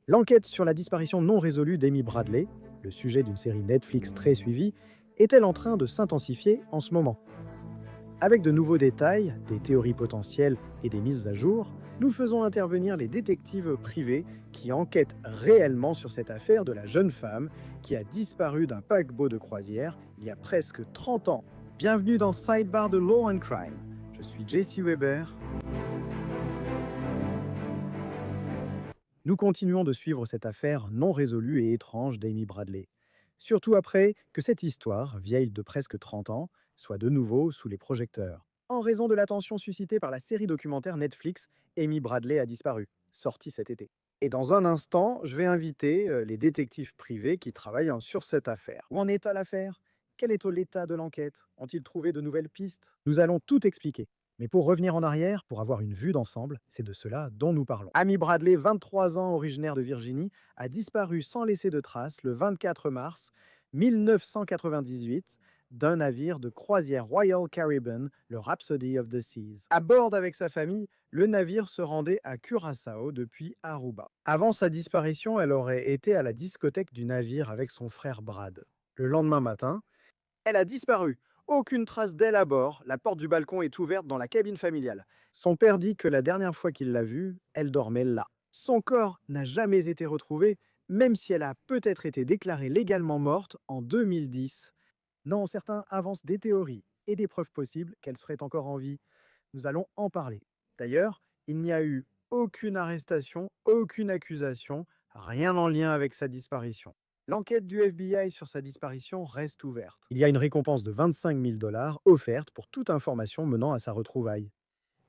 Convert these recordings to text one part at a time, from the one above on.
L'enquête sur la disparition non résolue d'Amy Bradley, le sujet d'une série Netflix très suivie, est-elle en train de s'intensifier en ce moment? Avec de nouveaux détails, des théories potentielles et des mises à jour, nous faisons intervenir les détectives privés qui enquêtent réellement sur cette affaire de la jeune femme qui a disparu d'un paquebot de croisière il y a presque 30 ans. Bienvenue dans Sidebar de Law and Crime. Je suis Jesse Weber. Nous continuons de suivre cette affaire non résolue et étrange d'Amy Bradley. Surtout après que cette histoire, vieille de presque 30 ans, soit de nouveau sous les projecteurs. En raison de l'attention suscitée par la série documentaire Netflix Amy Bradley a disparu, sortie cet été. Et dans un instant, je vais inviter les détectives privés qui travaillent sur cette affaire. Où en est l'affaire? Quel est l'état de l'enquête? Ont-ils trouvé de nouvelles pistes? Nous allons tout expliquer. Mais pour revenir en arrière, pour avoir une vue d'ensemble, c'est de cela dont nous parlons. Amy Bradley, 23 ans, originaire de Virginie, a disparu sans laisser de traces le 24 mars 1998 d'un navire de croisière Royal Caribbean, le Rhapsody of the Seas. À bord avec sa famille, le navire se rendait à Curaçao depuis Aruba. Avant sa disparition, elle aurait été à la discothèque du navire avec son frère Brad. Le lendemain matin, elle a disparu. Aucune trace d'elle à bord. La porte du balcon est ouverte dans la cabine familiale. Son père dit que la dernière fois qu'il l'a vue, elle dormait là. Son corps n'a jamais été retrouvé, même si elle a peut-être été déclarée légalement morte en 2010. Non, certains avancent des théories et des preuves possibles qu'elle serait encore en vie. Nous allons en parler. D'ailleurs, il n'y a eu aucune arrestation, aucune accusation, rien en lien avec sa disparition. L'enquête du FBI sur sa disparition reste ouverte. Il y a une récompense de 25 000 dollars offerte pour toute information menant à sa retrouvaille.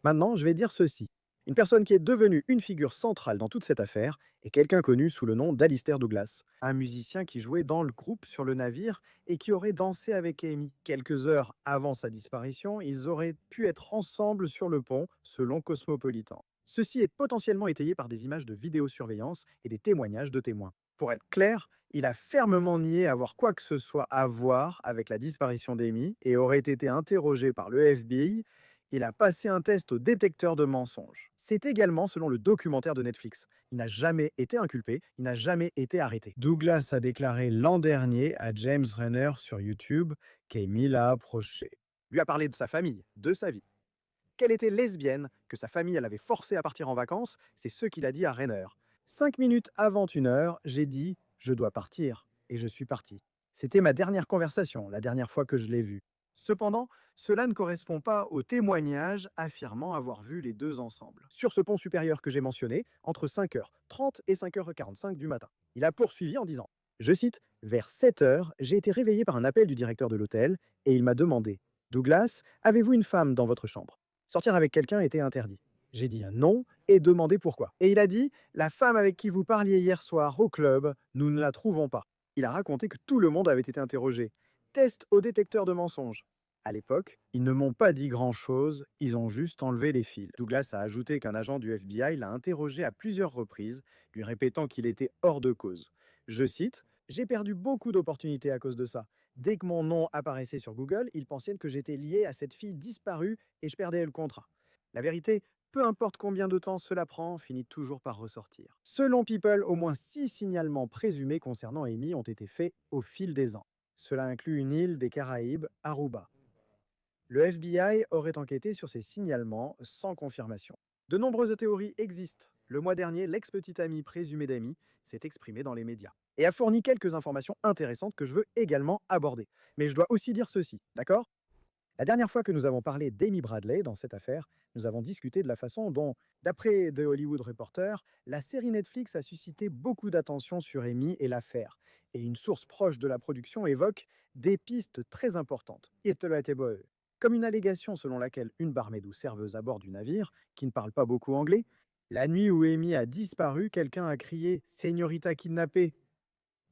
Maintenant, je vais dire ceci. Une personne qui est devenue une figure centrale dans toute cette affaire est quelqu'un connu sous le nom d'Alistair Douglas, un musicien qui jouait dans le groupe sur le navire et qui aurait dansé avec Amy. Quelques heures avant sa disparition, ils auraient pu être ensemble sur le pont, selon Cosmopolitan. Ceci est potentiellement étayé par des images de vidéosurveillance et des témoignages de témoins. Pour être clair, il a fermement nié avoir quoi que ce soit à voir avec la disparition d'Amy et aurait été interrogé par le FBI. Il a passé un test au détecteur de mensonges. C'est également selon le documentaire de Netflix. Il n'a jamais été inculpé, il n'a jamais été arrêté. Douglas a déclaré l'an dernier à James Renner sur YouTube qu'Amy l'a approché. Lui a parlé de sa famille, de sa vie. Qu'elle était lesbienne, que sa famille l'avait forcé à partir en vacances, c'est ce qu'il a dit à Renner. 5 minutes avant 1 heure, j'ai dit « je dois partir » et je suis parti. C'était ma dernière conversation, la dernière fois que je l'ai vue. Cependant, cela ne correspond pas au témoignage affirmant avoir vu les deux ensemble. Sur ce pont supérieur que j'ai mentionné, entre 5h30 et 5h45 du matin. Il a poursuivi en disant, je cite, « Vers 7h, j'ai été réveillé par un appel du directeur de l'hôtel et il m'a demandé, Douglas, avez-vous une femme dans votre chambre? Sortir avec quelqu'un était interdit. J'ai dit un non et demandé pourquoi. Et il a dit, la femme avec qui vous parliez hier soir au club, nous ne la trouvons pas. Il a raconté que tout le monde avait été interrogé. Test au détecteur de mensonges. À l'époque, ils ne m'ont pas dit grand-chose, ils ont juste enlevé les fils. Douglas a ajouté qu'un agent du FBI l'a interrogé à plusieurs reprises, lui répétant qu'il était hors de cause. Je cite, « J'ai perdu beaucoup d'opportunités à cause de ça. Dès que mon nom apparaissait sur Google, ils pensaient que j'étais lié à cette fille disparue et je perdais le contrat. La vérité, peu importe combien de temps cela prend, finit toujours par ressortir. » Selon People, au moins 6 signalements présumés concernant Amy ont été faits au fil des ans. Cela inclut une île des Caraïbes, Aruba. Le FBI aurait enquêté sur ces signalements sans confirmation. De nombreuses théories existent. Le mois dernier, l'ex-petite amie présumée d'Amy s'est exprimée dans les médias et a fourni quelques informations intéressantes que je veux également aborder. Mais je dois aussi dire ceci, d'accord? La dernière fois que nous avons parlé d'Amy Bradley dans cette affaire, nous avons discuté de la façon dont, d'après The Hollywood Reporter, la série Netflix a suscité beaucoup d'attention sur Amy et l'affaire. Et une source proche de la production évoque des pistes très importantes. Comme une allégation selon laquelle une barmaid ou serveuse à bord du navire, qui ne parle pas beaucoup anglais, la nuit où Amy a disparu, quelqu'un a crié « Señorita kidnappée !»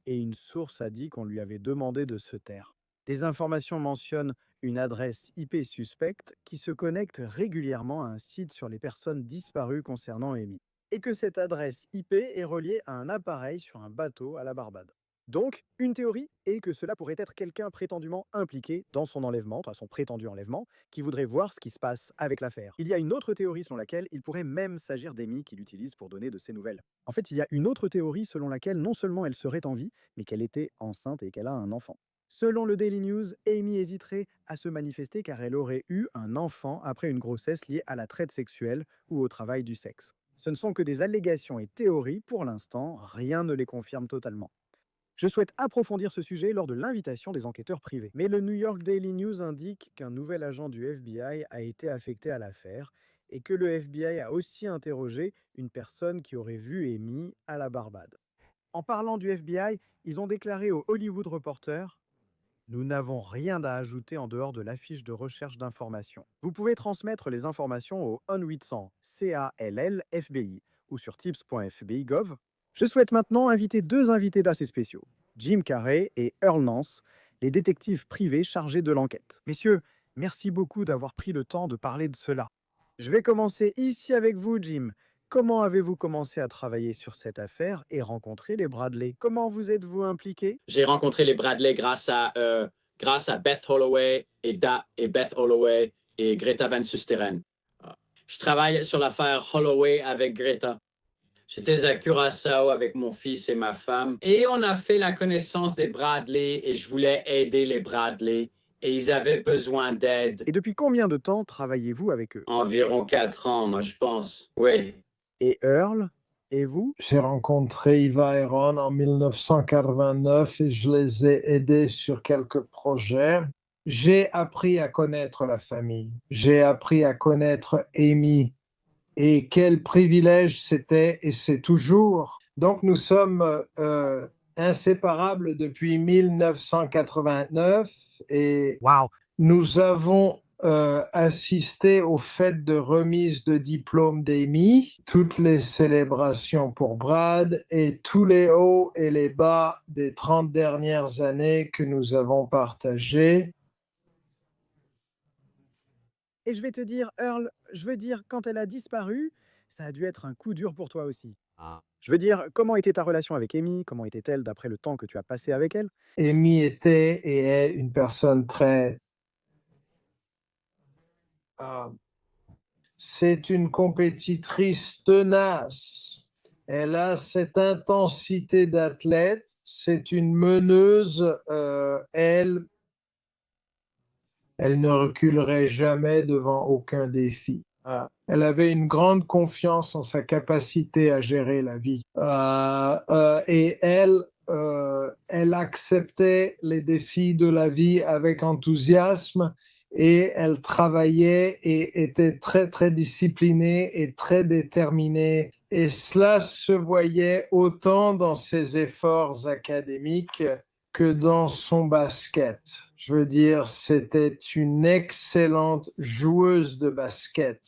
et une source a dit qu'on lui avait demandé de se taire. Des informations mentionnent une adresse IP suspecte qui se connecte régulièrement à un site sur les personnes disparues concernant Amy, et que cette adresse IP est reliée à un appareil sur un bateau à la Barbade. Donc, une théorie est que cela pourrait être quelqu'un prétendument impliqué dans son enlèvement, dans son prétendu enlèvement, qui voudrait voir ce qui se passe avec l'affaire. Il y a une autre théorie selon laquelle il pourrait même s'agir d'Amy qui l'utilise pour donner de ses nouvelles. En fait, il y a une autre théorie selon laquelle non seulement elle serait en vie, mais qu'elle était enceinte et qu'elle a un enfant. Selon le Daily News, Amy hésiterait à se manifester car elle aurait eu un enfant après une grossesse liée à la traite sexuelle ou au travail du sexe. Ce ne sont que des allégations et théories pour l'instant, rien ne les confirme totalement. Je souhaite approfondir ce sujet lors de l'invitation des enquêteurs privés. Mais le New York Daily News indique qu'un nouvel agent du FBI a été affecté à l'affaire et que le FBI a aussi interrogé une personne qui aurait vu Amy à la Barbade. En parlant du FBI, ils ont déclaré au Hollywood Reporter: nous n'avons rien à ajouter en dehors de l'affiche de recherche d'informations. Vous pouvez transmettre les informations au ON800 CALL FBI ou sur tips.fbi.gov. Je souhaite maintenant inviter deux invités d'assez spéciaux, Jim Carrey et Earl Nance, les détectives privés chargés de l'enquête. Messieurs, merci beaucoup d'avoir pris le temps de parler de cela. Je vais commencer ici avec vous, Jim. Comment avez-vous commencé à travailler sur cette affaire et rencontré les Bradley? Comment vous êtes-vous impliqué? J'ai rencontré les Bradley grâce à Beth Holloway et Beth Holloway et Greta Van Susteren. Je travaille sur l'affaire Holloway avec Greta. J'étais à Curaçao avec mon fils et ma femme et on a fait la connaissance des Bradley et je voulais aider les Bradley et ils avaient besoin d'aide. Et depuis combien de temps travaillez-vous avec eux? Environ 4 ans, moi, je pense. Oui. Et Earl? Et vous? J'ai rencontré Eva et Ron en 1989 et je les ai aidés sur quelques projets. J'ai appris à connaître la famille. J'ai appris à connaître Amy et quel privilège c'était et c'est toujours. Donc nous sommes inséparables depuis 1989 et Wow! nous avons assisté aux fêtes de remise de diplôme d'Amy, toutes les célébrations pour Brad et tous les hauts et les bas des 30 dernières années que nous avons partagés. Et je vais te dire, Earl, je veux dire, quand elle a disparu, ça a dû être un coup dur pour toi aussi. Je veux dire, comment était ta relation avec Amy? Comment était-elle d'après le temps que tu as passé avec elle? Amy était et est une personne très... c'est une compétitrice tenace. Elle a cette intensité d'athlète. C'est une meneuse. Elle ne reculerait jamais devant aucun défi. Elle avait une grande confiance en sa capacité à gérer la vie. Et elle acceptait les défis de la vie avec enthousiasme et elle travaillait et était très, très disciplinée et très déterminée. Et cela se voyait autant dans ses efforts académiques que dans son basket. Je veux dire, c'était une excellente joueuse de basket.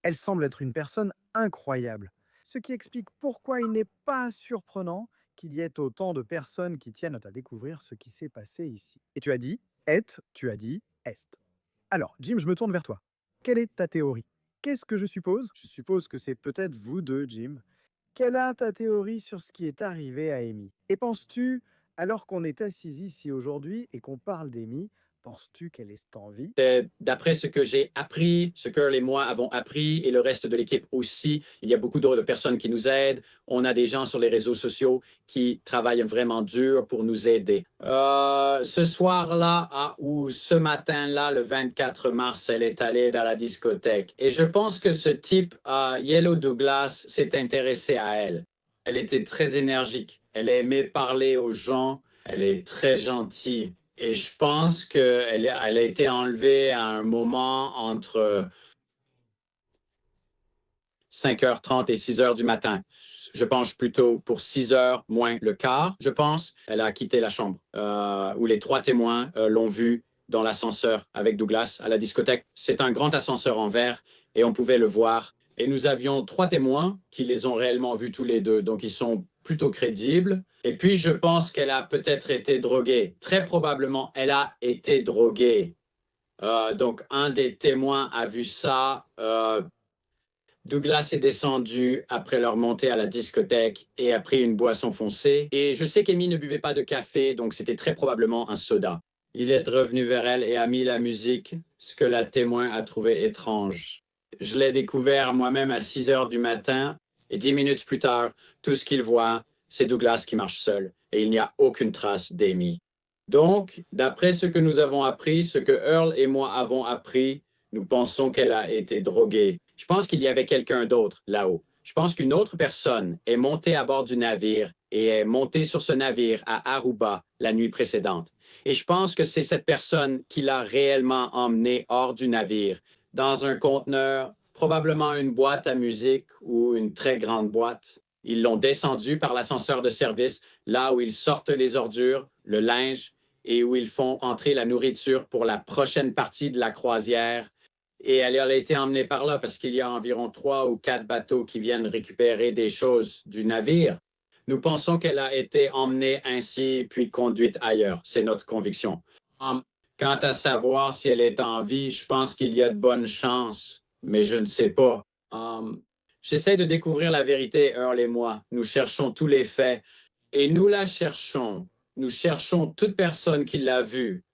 Elle semble être une personne incroyable, ce qui explique pourquoi il n'est pas surprenant qu'il y ait autant de personnes qui tiennent à découvrir ce qui s'est passé ici. Et tu as dit est, tu as dit est. Alors, Jim, je me tourne vers toi. Quelle est ta théorie? Qu'est-ce que je suppose? Je suppose que c'est peut-être vous deux, Jim. Quelle est ta théorie sur ce qui est arrivé à Amy? Et penses-tu, alors qu'on est assis ici aujourd'hui et qu'on parle d'Amy, penses-tu qu'elle est en vie? D'après ce que j'ai appris, ce que les moi avons appris et le reste de l'équipe aussi, il y a beaucoup d'autres personnes qui nous aident. On a des gens sur les réseaux sociaux qui travaillent vraiment dur pour nous aider. Ce soir-là ou ce matin-là, le 24 mars, elle est allée dans la discothèque. Et je pense que ce type, Yellow Douglas, s'est intéressé à elle. Elle était très énergique. Elle aimait parler aux gens. Elle est très gentille. Et je pense qu'elle elle a été enlevée à un moment entre 5h30 et 6h du matin. Je pense plutôt pour 6h moins le quart, je pense. Elle a quitté la chambre où les trois témoins l'ont vue dans l'ascenseur avec Douglas à la discothèque. C'est un grand ascenseur en verre et on pouvait le voir. Et nous avions trois témoins qui les ont réellement vus tous les deux, donc ils sont plutôt crédibles. Et puis, je pense qu'elle a peut-être été droguée. Très probablement, elle a été droguée. Donc, un des témoins a vu ça Douglas est descendu après leur montée à la discothèque et a pris une boisson foncée. Et je sais qu'Amy ne buvait pas de café, donc c'était très probablement un soda. Il est revenu vers elle et a mis la musique, ce que la témoin a trouvé étrange. Je l'ai découvert moi-même à 6 heures du matin et 10 minutes plus tard, tout ce qu'il voit, c'est Douglas qui marche seul et il n'y a aucune trace d'Amy. Donc, d'après ce que nous avons appris, ce que Earl et moi avons appris, nous pensons qu'elle a été droguée. Je pense qu'il y avait quelqu'un d'autre là-haut. Je pense qu'une autre personne est montée à bord du navire et est montée sur ce navire à Aruba la nuit précédente. Et je pense que c'est cette personne qui l'a réellement emmené hors du navire, dans un conteneur, probablement une boîte à musique ou une très grande boîte. Ils l'ont descendu par l'ascenseur de service, là où ils sortent les ordures, le linge, et où ils font entrer la nourriture pour la prochaine partie de la croisière. Et elle a été emmenée par là parce qu'il y a environ 3 ou 4 bateaux qui viennent récupérer des choses du navire. Nous pensons qu'elle a été emmenée ainsi puis conduite ailleurs. C'est notre conviction. Hum, Quant à savoir si elle est en vie, je pense qu'il y a de bonnes chances, mais je ne sais pas. J'essaie de découvrir la vérité, Earl et moi. Nous cherchons tous les faits et nous la cherchons. Nous cherchons toute personne qui l'a vue.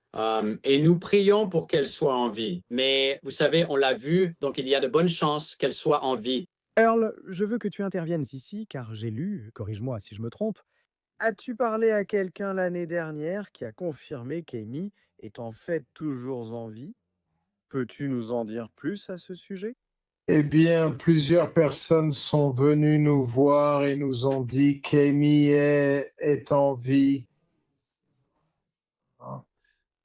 Et nous prions pour qu'elle soit en vie. Mais vous savez, on l'a vue, donc il y a de bonnes chances qu'elle soit en vie. Earl, je veux que tu interviennes ici, car j'ai lu, corrige-moi si je me trompe, as-tu parlé à quelqu'un l'année dernière qui a confirmé qu'Amy est en fait toujours en vie? Peux-tu nous en dire plus à ce sujet? Eh bien, plusieurs personnes sont venues nous voir et nous ont dit qu'Amy est en vie. Hein.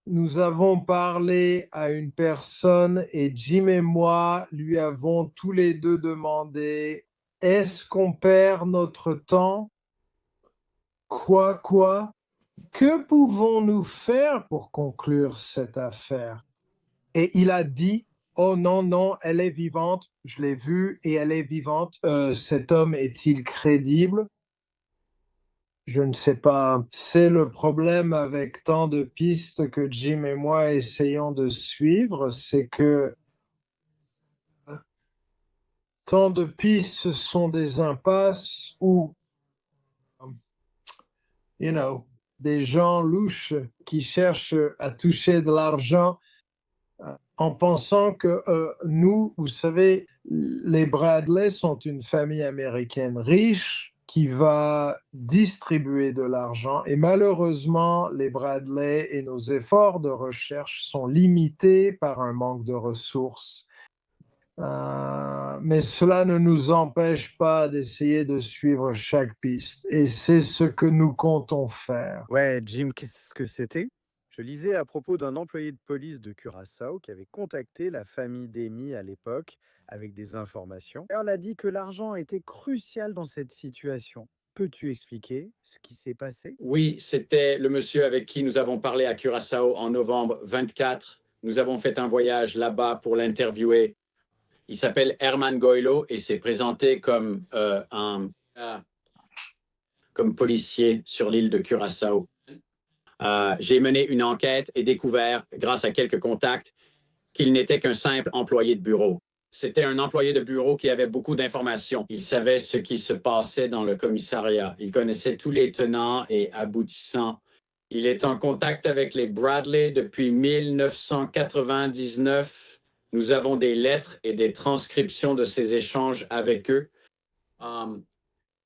Nous avons parlé à une personne et Jim et moi lui avons tous les deux demandé, est-ce qu'on perd notre temps? Quoi? Que pouvons-nous faire pour conclure cette affaire? Et il a dit, oh non, non, elle est vivante, je l'ai vue et elle est vivante. Cet homme est-il crédible? Je ne sais pas. C'est le problème avec tant de pistes que Jim et moi essayons de suivre, c'est que tant de pistes sont des impasses où, you know, des gens louches qui cherchent à toucher de l'argent en pensant que nous, vous savez, les Bradley sont une famille américaine riche qui va distribuer de l'argent et malheureusement, les Bradley et nos efforts de recherche sont limités par un manque de ressources. Mais cela ne nous empêche pas d'essayer de suivre chaque piste et c'est ce que nous comptons faire. Ouais, Jim, qu'est-ce que c'était? Je lisais à propos d'un employé de police de Curaçao qui avait contacté la famille d'Amy à l'époque avec des informations. Et on a dit que l'argent était crucial dans cette situation. Peux-tu expliquer ce qui s'est passé? Oui, c'était le monsieur avec qui nous avons parlé à Curaçao en novembre 24. Nous avons fait un voyage là-bas pour l'interviewer. Il s'appelle Herman Goylo et s'est présenté comme policier sur l'île de Curaçao. J'ai mené une enquête et découvert, grâce à quelques contacts, qu'il n'était qu'un simple employé de bureau. C'était un employé de bureau qui avait beaucoup d'informations. Il savait ce qui se passait dans le commissariat. Il connaissait tous les tenants et aboutissants. Il est en contact avec les Bradley depuis 1999. Nous avons des lettres et des transcriptions de ces échanges avec eux. Um,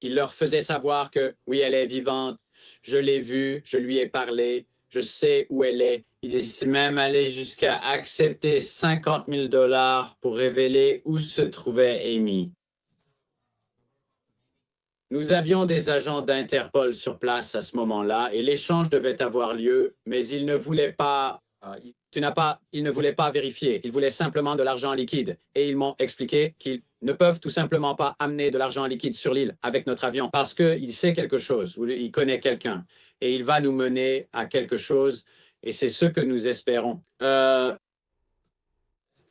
il leur faisait savoir que oui, elle est vivante. Je l'ai vue, je lui ai parlé, je sais où elle est. Il est même allé jusqu'à accepter 50 000 $ pour révéler où se trouvait Amy. Nous avions des agents d'Interpol sur place à ce moment-là et l'échange devait avoir lieu, mais ils ne voulaient pas. Ils ne voulaient pas vérifier. Ils voulaient simplement de l'argent liquide. Et ils m'ont expliqué qu'ils ne peuvent tout simplement pas amener de l'argent liquide sur l'île avec notre avion parce qu'il sait quelque chose, ou il connaît quelqu'un. Et il va nous mener à quelque chose. Et c'est ce que nous espérons.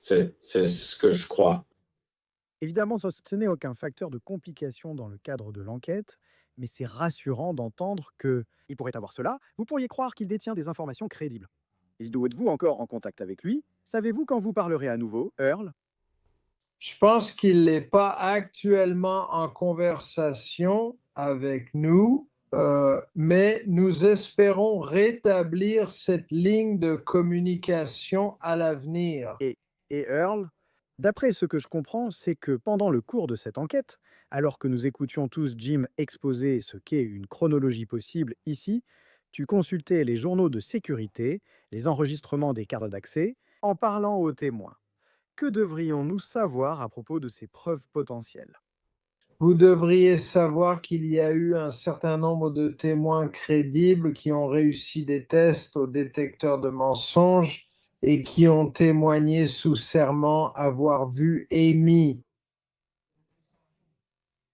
C'est ce que je crois. Évidemment, ce n'est aucun facteur de complication dans le cadre de l'enquête, mais c'est rassurant d'entendre que il pourrait avoir cela. Vous pourriez croire qu'il détient des informations crédibles. Êtes-vous encore en contact avec lui? Savez-vous quand vous parlerez à nouveau, Earl? Je pense qu'il n'est pas actuellement en conversation avec nous, mais nous espérons rétablir cette ligne de communication à l'avenir. Et Earl, d'après ce que je comprends, c'est que pendant le cours de cette enquête, alors que nous écoutions tous Jim exposer ce qu'est une chronologie possible ici, tu consultais les journaux de sécurité, les enregistrements des cartes d'accès, en parlant aux témoins. Que devrions-nous savoir à propos de ces preuves potentielles? Vous devriez savoir qu'il y a eu un certain nombre de témoins crédibles qui ont réussi des tests au détecteur de mensonges et qui ont témoigné sous serment avoir vu Amy.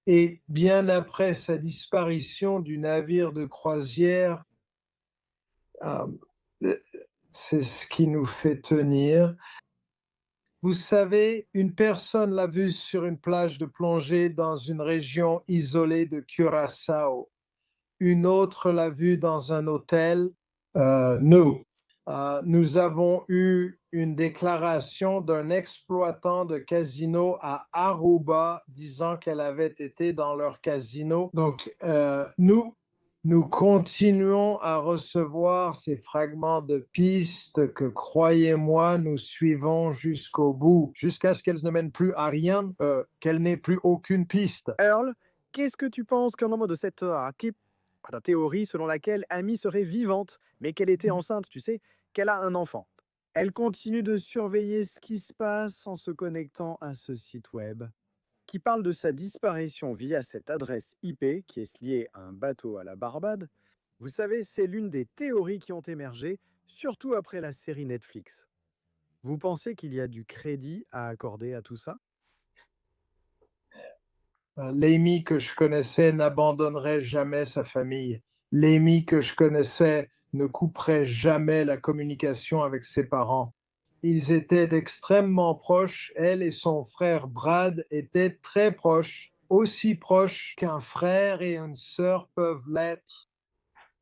Et bien après sa disparition du navire de croisière, euh, c'est ce qui nous fait tenir. Vous savez, une personne l'a vue sur une plage de plongée dans une région isolée de Curaçao. Une autre l'a vue dans un hôtel. Nous avons eu une déclaration d'un exploitant de casino à Aruba disant qu'elle avait été dans leur casino. Donc, nous continuons à recevoir ces fragments de pistes que, croyez-moi, nous suivons jusqu'au bout, jusqu'à ce qu'elles ne mènent plus à rien, qu'elles n'aient plus aucune piste. Earl, qu'est-ce que tu penses qu'un membre de cette la théorie selon laquelle Amy serait vivante, mais qu'elle était enceinte, tu sais, qu'elle a un enfant? Elle continue de surveiller ce qui se passe en se connectant à ce site web, qui parle de sa disparition via cette adresse IP qui est liée à un bateau à la Barbade. Vous savez, c'est l'une des théories qui ont émergé, surtout après la série Netflix. Vous pensez qu'il y a du crédit à accorder à tout ça? L'Amy que je connaissais n'abandonnerait jamais sa famille. L'Amy que je connaissais ne couperait jamais la communication avec ses parents. Ils étaient extrêmement proches. Elle et son frère Brad étaient très proches, aussi proches qu'un frère et une sœur peuvent l'être.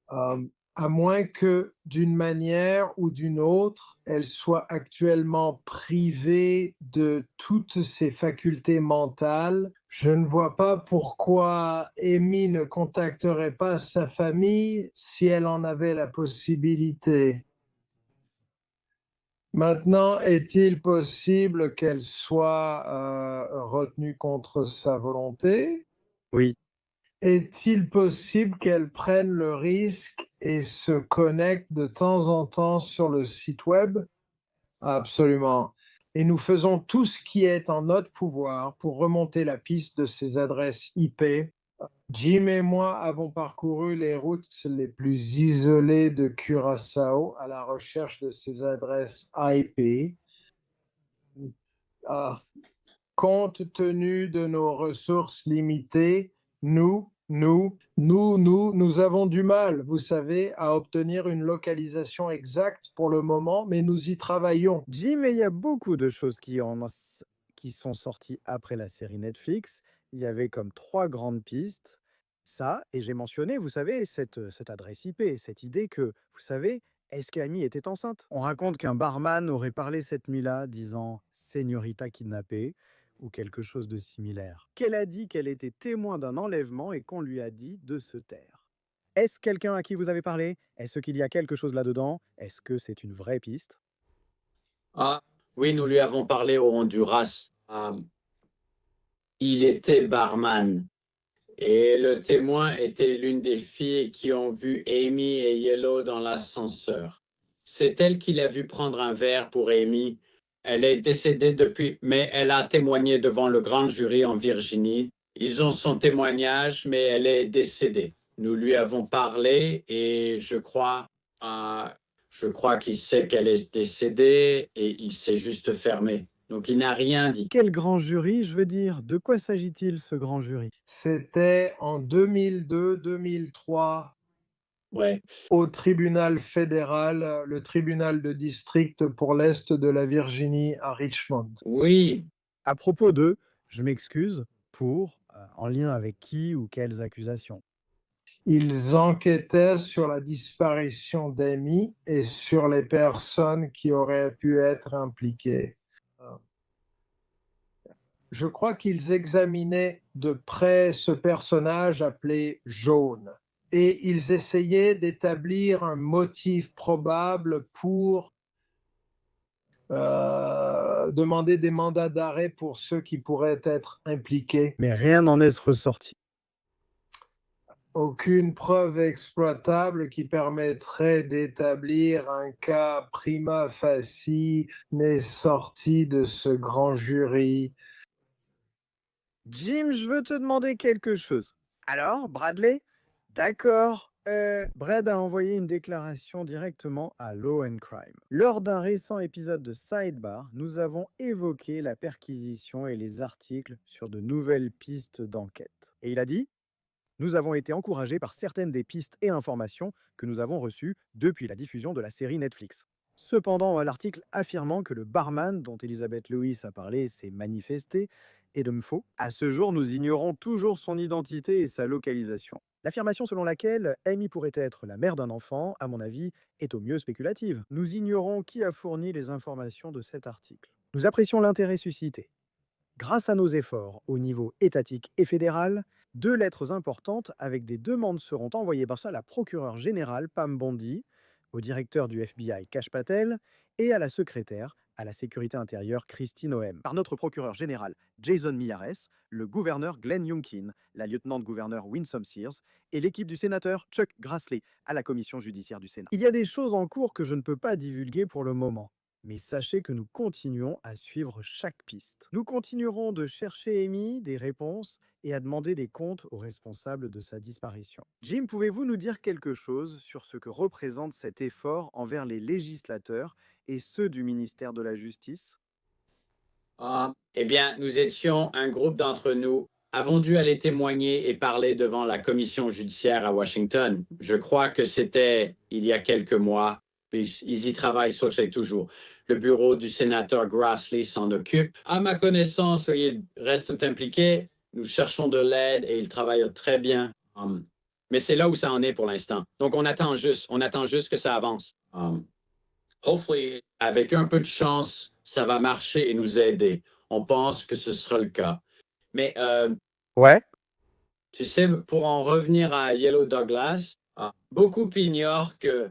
À moins que, d'une manière ou d'une autre, elle soit actuellement privée de toutes ses facultés mentales. Je ne vois pas pourquoi Amy ne contacterait pas sa famille si elle en avait la possibilité. Maintenant, est-il possible qu'elle soit retenue contre sa volonté? Oui. Est-il possible qu'elle prenne le risque et se connecte de temps en temps sur le site web? Absolument. Et nous faisons tout ce qui est en notre pouvoir pour remonter la piste de ces adresses IP. Jim et moi avons parcouru les routes les plus isolées de Curaçao à la recherche de ces adresses IP. Ah, compte tenu de nos ressources limitées, nous avons du mal, vous savez, à obtenir une localisation exacte pour le moment, mais nous y travaillons. Jim, et il y a beaucoup de choses qui sont sorties après la série Netflix. Il y avait comme trois grandes pistes. Ça, et j'ai mentionné, vous savez, cette adresse IP, cette idée que, vous savez, est-ce qu'Amy était enceinte? On raconte qu'un barman aurait parlé cette nuit-là, disant Señorita kidnappée ou quelque chose de similaire. Qu'elle a dit qu'elle était témoin d'un enlèvement et qu'on lui a dit de se taire. Est-ce quelqu'un à qui vous avez parlé? Est-ce qu'il y a quelque chose là-dedans? Est-ce que c'est une vraie piste? Ah, oui, nous lui avons parlé au Honduras. Il était barman. Et le témoin était l'une des filles qui ont vu Amy et Yellow dans l'ascenseur. C'est elle qui l'a vu prendre un verre pour Amy. Elle est décédée depuis, mais elle a témoigné devant le grand jury en Virginie. Ils ont son témoignage, mais elle est décédée. Nous lui avons parlé et je crois qu'il sait qu'elle est décédée et il s'est juste fermé. Donc il n'a rien dit. Quel grand jury, je veux dire? De quoi s'agit-il, ce grand jury? C'était en 2002-2003 Ouais. au tribunal fédéral, le tribunal de district pour l'Est de la Virginie à Richmond. Oui, À propos de, je m'excuse, pour, en lien avec qui ou quelles accusations? Ils enquêtaient sur la disparition d'Amy et sur les personnes qui auraient pu être impliquées. je crois qu'ils examinaient de près ce personnage appelé Jaune et ils essayaient d'établir un motif probable pour demander des mandats d'arrêt pour ceux qui pourraient être impliqués. Mais rien n'en est ressorti. Aucune preuve exploitable qui permettrait d'établir un cas prima facie n'est sortie de ce grand jury. Jim, je veux te demander quelque chose. Alors, Bradley? D'accord. Brad a envoyé une déclaration directement à Law and Crime. Lors d'un récent épisode de Sidebar, nous avons évoqué la perquisition et les articles sur de nouvelles pistes d'enquête. Et il a dit: nous avons été encouragés par certaines des pistes et informations que nous avons reçues depuis la diffusion de la série Netflix. Cependant, l'article affirmant que le barman dont Elizabeth Lewis a parlé s'est manifesté est de faux. À ce jour, nous ignorons toujours son identité et sa localisation. L'affirmation selon laquelle Amy pourrait être la mère d'un enfant, à mon avis, est au mieux spéculative. Nous ignorons qui a fourni les informations de cet article. Nous apprécions l'intérêt suscité. Grâce à nos efforts au niveau étatique et fédéral, 2 lettres importantes avec des demandes seront envoyées par ça à la procureure générale Pam Bondi, au directeur du FBI Kash Patel et à la secrétaire à la sécurité intérieure Christine Ohem, par notre procureur général Jason Miyares, le gouverneur Glenn Youngkin, la lieutenant-gouverneur Winsome Sears et l'équipe du sénateur Chuck Grassley à la commission judiciaire du Sénat. Il y a des choses en cours que je ne peux pas divulguer pour le moment. Mais sachez que nous continuons à suivre chaque piste. Nous continuerons de chercher Amy des réponses et à demander des comptes aux responsables de sa disparition. Jim, pouvez-vous nous dire quelque chose sur ce que représente cet effort envers les législateurs et ceux du ministère de la Justice? Eh bien, nous étions un groupe d'entre nous, avons dû aller témoigner et parler devant la commission judiciaire à Washington. Je crois que c'était il y a quelques mois. Puis ils y travaillent, ça c'est toujours. Le bureau du sénateur Grassley s'en occupe. À ma connaissance, ils restent impliqués. Nous cherchons de l'aide et ils travaillent très bien. Mais c'est là où ça en est pour l'instant. Donc on attend juste que ça avance. Hopefully, avec un peu de chance, ça va marcher et nous aider. On pense que ce sera le cas. Mais Ouais. tu sais, pour en revenir à Yellow Douglas, beaucoup ignorent que,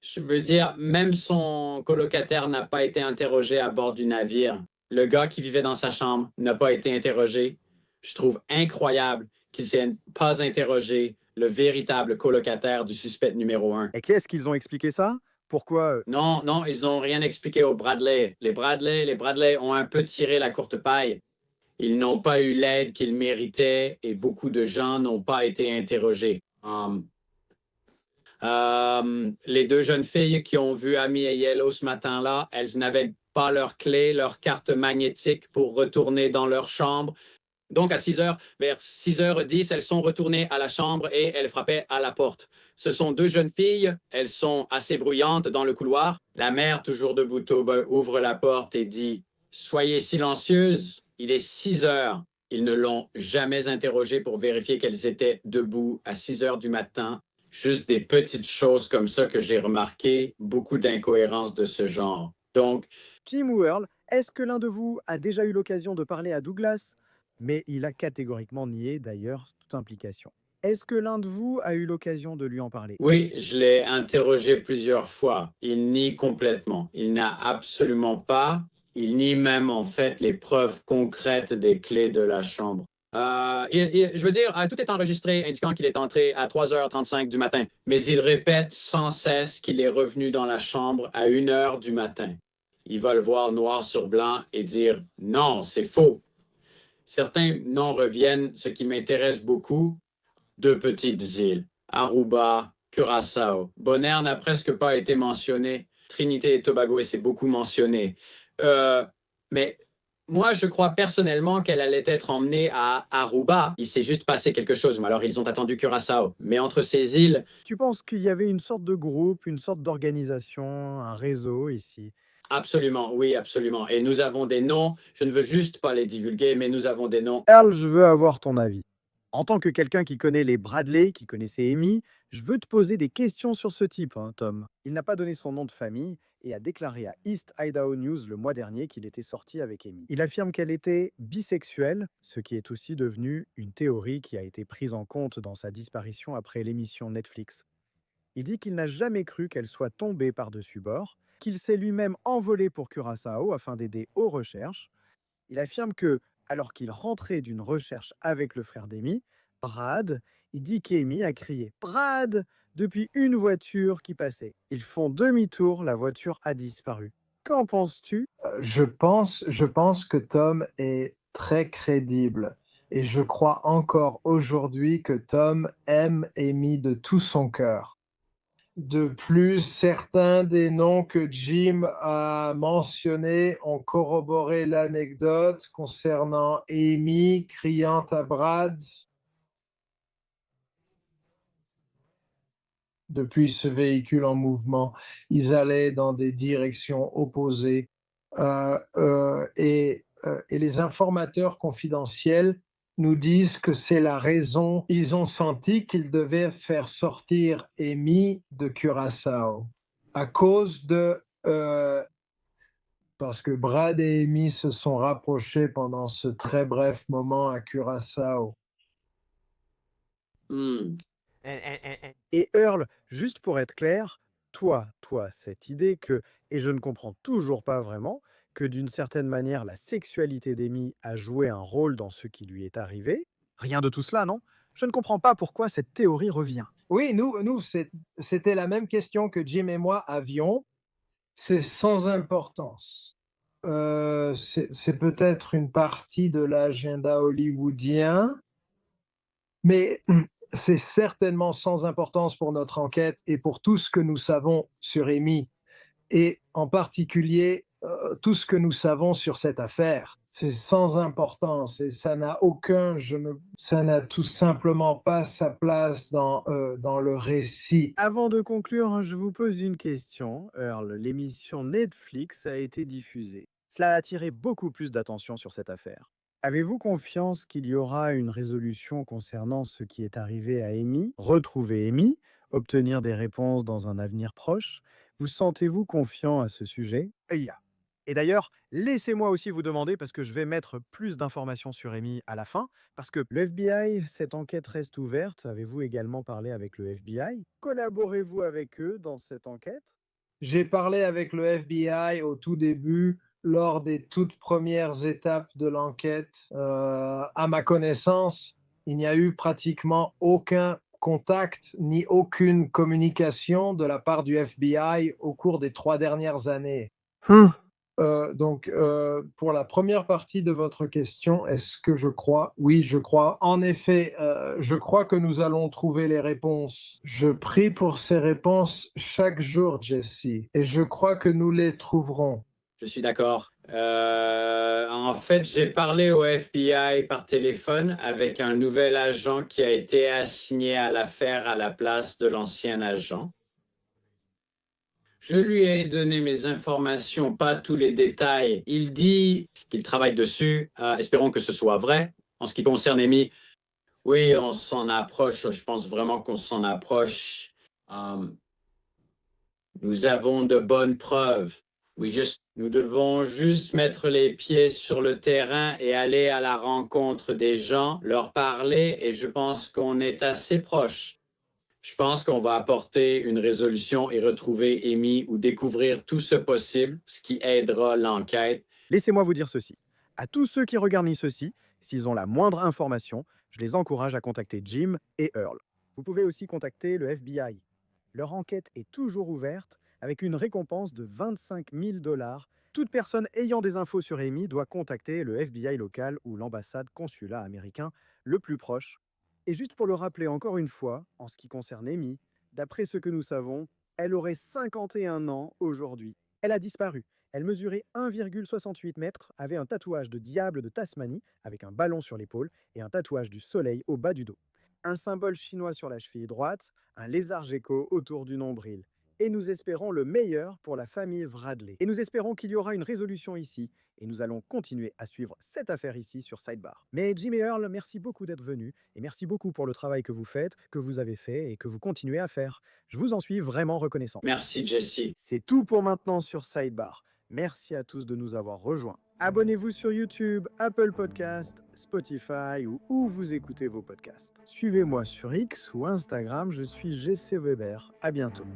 je veux dire, même son colocataire n'a pas été interrogé à bord du navire. Le gars qui vivait dans sa chambre n'a pas été interrogé. Je trouve incroyable qu'il ne s'est pas interrogé le véritable colocataire du suspect numéro 1. Et qu'est-ce qu'ils ont expliqué ça? Pourquoi Non, non, ils n'ont rien expliqué aux Bradley. Les Bradley ont un peu tiré la courte paille. Ils n'ont pas eu l'aide qu'ils méritaient et beaucoup de gens n'ont pas été interrogés. Les 2 jeunes filles qui ont vu Amy et Yellow ce matin-là, elles n'avaient pas leur clé, leur carte magnétique pour retourner dans leur chambre. Donc, à 6 heures, vers 6h10, elles sont retournées à la chambre et elles frappaient à la porte. Ce sont 2 jeunes filles. Elles sont assez bruyantes dans le couloir. La mère, toujours debout, ouvre la porte et dit « Soyez silencieuses, il est 6 heures. » Ils ne l'ont jamais interrogée pour vérifier qu'elles étaient debout à 6 heures du matin. Juste des petites choses comme ça que j'ai remarquées, beaucoup d'incohérences de ce genre. Donc, Jim ou Earl, est-ce que l'un de vous a déjà eu l'occasion de parler à Douglas? Mais il a catégoriquement nié d'ailleurs toute implication. Est-ce que l'un de vous a eu l'occasion de lui en parler? oui, je l'ai interrogé plusieurs fois. Il nie complètement. Il n'a absolument pas. Il nie même en fait les preuves concrètes des clés de la chambre. Je veux dire, tout est enregistré indiquant qu'il est entré à 3h35 du matin, mais il répète sans cesse qu'il est revenu dans la chambre à 1h du matin. Il va le voir noir sur blanc et dire non, c'est faux. Certains noms reviennent, ce qui m'intéresse beaucoup, 2 petites îles, Aruba, Curaçao. Bonaire n'a presque pas été mentionné. Trinité et Tobago, c'est beaucoup mentionné. Mais moi, je crois personnellement qu'elle allait être emmenée à Aruba. Il s'est juste passé quelque chose. Alors, ils ont attendu Curaçao. Mais entre ces îles, Tu penses qu'il y avait une sorte de groupe, une sorte d'organisation, un réseau ici? absolument, oui, absolument. Et nous avons des noms. Je ne veux juste pas les divulguer, mais nous avons des noms. Earl, je veux avoir ton avis. En tant que quelqu'un qui connaît les Bradley, qui connaissait Amy, je veux te poser des questions sur ce type, hein, Tom. Il n'a pas donné son nom de famille et a déclaré à East Idaho News le mois dernier qu'il était sorti avec Amy. Il affirme qu'elle était bisexuelle, ce qui est aussi devenu une théorie qui a été prise en compte dans sa disparition après l'émission Netflix. Il dit qu'il n'a jamais cru qu'elle soit tombée par-dessus bord, qu'il s'est lui-même envolé pour Curaçao afin d'aider aux recherches. Il affirme que, alors qu'il rentrait d'une recherche avec le frère d'Amy, Brad, il dit qu'Amy a crié Brad depuis une voiture qui passait. Ils font demi-tour, la voiture a disparu. Qu'en penses-tu? Je pense que Tom est très crédible et je crois encore aujourd'hui que Tom aime Amy de tout son cœur. De plus, certains des noms que Jim a mentionnés ont corroboré l'anecdote concernant Amy criant à Brad. Depuis ce véhicule en mouvement, ils allaient dans des directions opposées. Et les informateurs confidentiels nous disent que c'est la raison. Ils ont senti qu'ils devaient faire sortir Amy de Curaçao à cause de parce que Brad et Amy se sont rapprochés pendant ce très bref moment à Curaçao. Hmm. Et Earl, juste pour être clair, toi, cette idée que, et je ne comprends toujours pas vraiment, que d'une certaine manière la sexualité d'Amy a joué un rôle dans ce qui lui est arrivé, rien de tout cela, non? Je ne comprends pas pourquoi cette théorie revient. Oui, c'était la même question que Jim et moi avions. C'est sans importance. C'est peut-être une partie de l'agenda hollywoodien, mais c'est certainement sans importance pour notre enquête et pour tout ce que nous savons sur Amy, et en particulier tout ce que nous savons sur cette affaire. C'est sans importance et ça n'a tout simplement pas sa place dans le récit. Avant de conclure, je vous pose une question. Earl, l'émission Netflix a été diffusée. Cela a attiré beaucoup plus d'attention sur cette affaire. Avez-vous confiance qu'il y aura une résolution concernant ce qui est arrivé à Amy, retrouver Amy, obtenir des réponses dans un avenir proche? Vous sentez-vous confiant à ce sujet? Et d'ailleurs, laissez-moi aussi vous demander, parce que je vais mettre plus d'informations sur Amy à la fin, parce que le FBI, cette enquête reste ouverte. Avez-vous également parlé avec le FBI? Collaborez-vous avec eux dans cette enquête? J'ai parlé avec le FBI au tout début, lors des toutes premières étapes de l'enquête. À ma connaissance, il n'y a eu pratiquement aucun contact ni aucune communication de la part du FBI au cours des 3 dernières années. Pour la première partie de votre question, est-ce que je crois? Oui, je crois. En effet, je crois que nous allons trouver les réponses. Je prie pour ces réponses chaque jour, Jesse, et je crois que nous les trouverons. Je suis d'accord. En fait, j'ai parlé au FBI par téléphone avec un nouvel agent qui a été assigné à l'affaire à la place de l'ancien agent. Je lui ai donné mes informations, pas tous les détails. Il dit qu'il travaille dessus. Espérons que ce soit vrai. En ce qui concerne Amy, oui, on s'en approche. Je pense vraiment qu'on s'en approche. Nous avons de bonnes preuves. Nous devons juste mettre les pieds sur le terrain et aller à la rencontre des gens, leur parler, et je pense qu'on est assez proche. Je pense qu'on va apporter une résolution et retrouver Amy ou découvrir tout ce possible, ce qui aidera l'enquête. Laissez-moi vous dire ceci. À tous ceux qui regardent ceci, s'ils ont la moindre information, je les encourage à contacter Jim et Earl. Vous pouvez aussi contacter le FBI. Leur enquête est toujours ouverte avec une récompense de 25 000 $. Toute personne ayant des infos sur Amy doit contacter le FBI local ou l'ambassade consulat américain le plus proche. Et juste pour le rappeler encore une fois, en ce qui concerne Amy, d'après ce que nous savons, elle aurait 51 ans aujourd'hui. Elle a disparu. Elle mesurait 1,68 mètres, avait un tatouage de diable de Tasmanie avec un ballon sur l'épaule et un tatouage du soleil au bas du dos. Un symbole chinois sur la cheville droite, un lézard gecko autour du nombril. et nous espérons le meilleur pour la famille Bradley. Et nous espérons qu'il y aura une résolution ici, et nous allons continuer à suivre cette affaire ici sur Sidebar. Mais Jim et Earl, merci beaucoup d'être venus, et merci beaucoup pour le travail que vous faites, que vous avez fait et que vous continuez à faire. Je vous en suis vraiment reconnaissant. Merci, Jesse. C'est tout pour maintenant sur Sidebar. Merci à tous de nous avoir rejoints. Abonnez-vous sur YouTube, Apple Podcast, Spotify ou où vous écoutez vos podcasts. Suivez-moi sur X ou Instagram, je suis GC Weber. À bientôt.